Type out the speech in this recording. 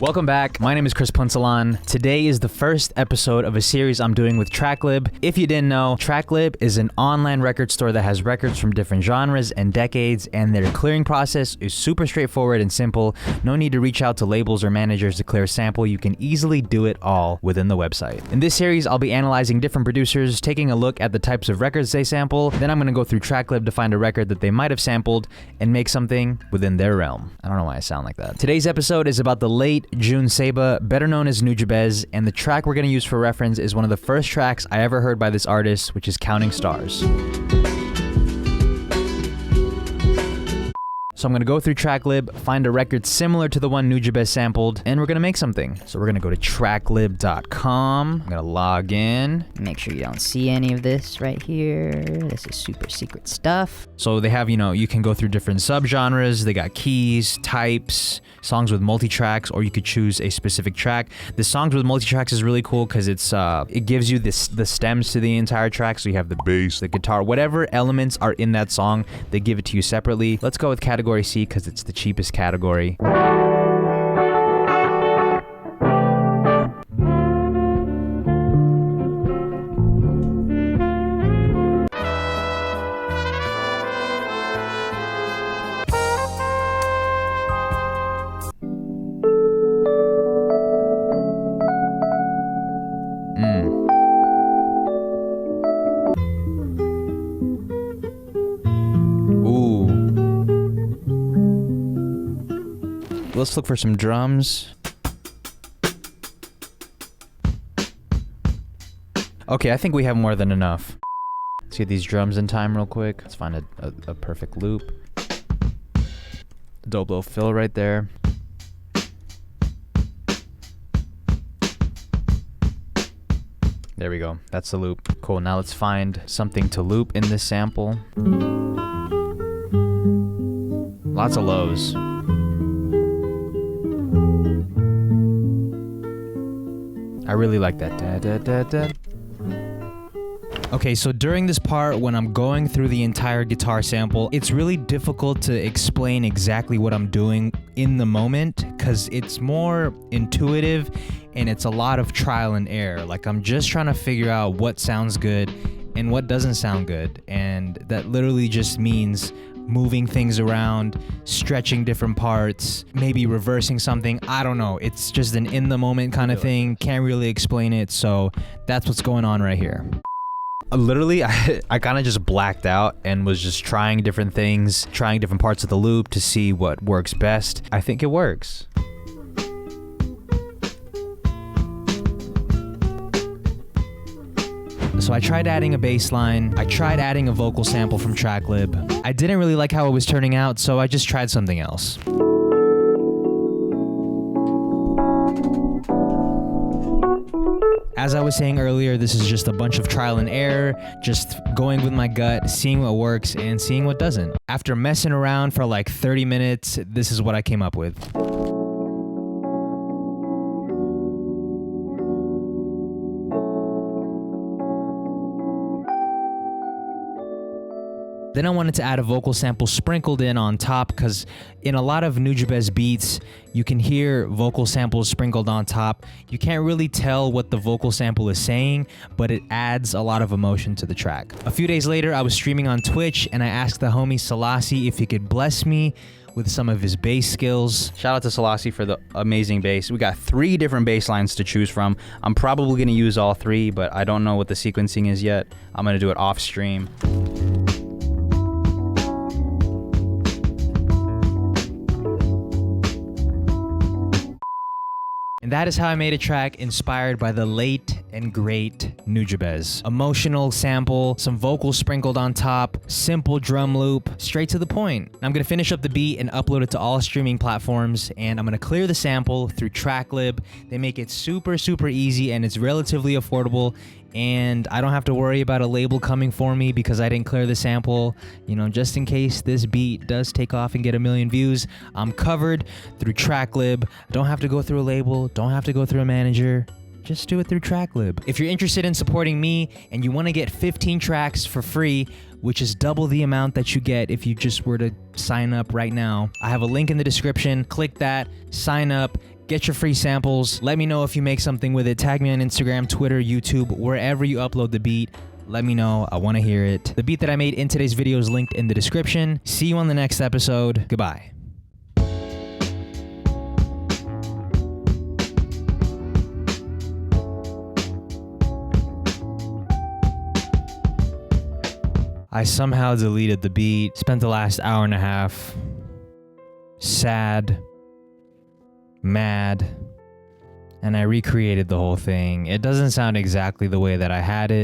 Welcome back. My name is Chris Punsalan. Today is the first episode of a series I'm doing with Tracklib. If you didn't know, Tracklib is an online record store that has records from different genres and decades, and their clearing process is super straightforward and simple. No need to reach out to labels or managers to clear a sample. You can easily do it all within the website. In this series, I'll be analyzing different producers, taking a look at the types of records they sample. Then I'm going to go through Tracklib to find a record that they might have sampled and make something within their realm. I don't know why I sound like that. Today's episode is about the late Jun Seba, better known as Nujabes, and the track we're going to use for reference is one of the first tracks I ever heard by this artist, which is Counting Stars. So I'm going to go through Tracklib, find a record similar to the one Nujabes sampled, and we're going to make something. So we're going to go to tracklib.com. I'm going to log in. Make sure you don't see any of this right here. This is super secret stuff. So they have, you can go through different subgenres. They got keys, types, songs with multi-tracks, or you could choose a specific track. The songs with multi-tracks is really cool because it gives you the stems to the entire track. So you have the bass, the guitar, whatever elements are in that song, they give it to you separately. Let's go with category C because it's the cheapest category. Let's look for some drums. Okay, I think we have more than enough. Let's get these drums in time real quick. Let's find a perfect loop. Dope little fill right there. There we go. That's the loop. Cool. Now let's find something to loop in this sample. Lots of lows. I really like that. Da, da, da, da. Okay, so during this part, when I'm going through the entire guitar sample, it's really difficult to explain exactly what I'm doing in the moment because it's more intuitive and it's a lot of trial and error. Like, I'm just trying to figure out what sounds good and what doesn't sound good. And that literally just means moving things around, stretching different parts, maybe reversing something. I don't know. It's just an in the moment kind of thing. Can't really explain it. So that's what's going on right here. Literally, I kind of just blacked out and was just trying different things, trying different parts of the loop to see what works best. I think it works. So I tried adding a bass line. I tried adding a vocal sample from Tracklib. I didn't really like how it was turning out, so I just tried something else. As I was saying earlier, this is just a bunch of trial and error, just going with my gut, seeing what works and seeing what doesn't. After messing around for like 30 minutes, this is what I came up with. Then I wanted to add a vocal sample sprinkled in on top because in a lot of Nujabes beats, you can hear vocal samples sprinkled on top. You can't really tell what the vocal sample is saying, but it adds a lot of emotion to the track. A few days later, I was streaming on Twitch and I asked the homie Selassie if he could bless me with some of his bass skills. Shout out to Selassie for the amazing bass. We got 3 different bass lines to choose from. I'm probably gonna use all 3, but I don't know what the sequencing is yet. I'm gonna do it off stream. And that is how I made a track inspired by the late and great Nujabes. Emotional sample, some vocals sprinkled on top, simple drum loop, straight to the point. I'm gonna finish up the beat and upload it to all streaming platforms, and I'm gonna clear the sample through Tracklib. They make it super, super easy, and it's relatively affordable, and I don't have to worry about a label coming for me because I didn't clear the sample. Just in case this beat does take off and get 1 million views, I'm covered through Tracklib. Don't have to go through a label, don't have to go through a manager. Just do it through Tracklib. If you're interested in supporting me and you want to get 15 tracks for free, which is double the amount that you get if you just were to sign up right now, I have a link in the description. Click that, sign up, Get your free samples. Let me know if you make something with it. Tag me on Instagram, Twitter, YouTube, wherever you upload the beat. Let me know. I want to hear it. The beat that I made in today's video is linked in the description. See you on the next episode. Goodbye. I somehow deleted the beat, spent the last hour and a half sad, mad, and I recreated the whole thing. It doesn't sound exactly the way that I had it.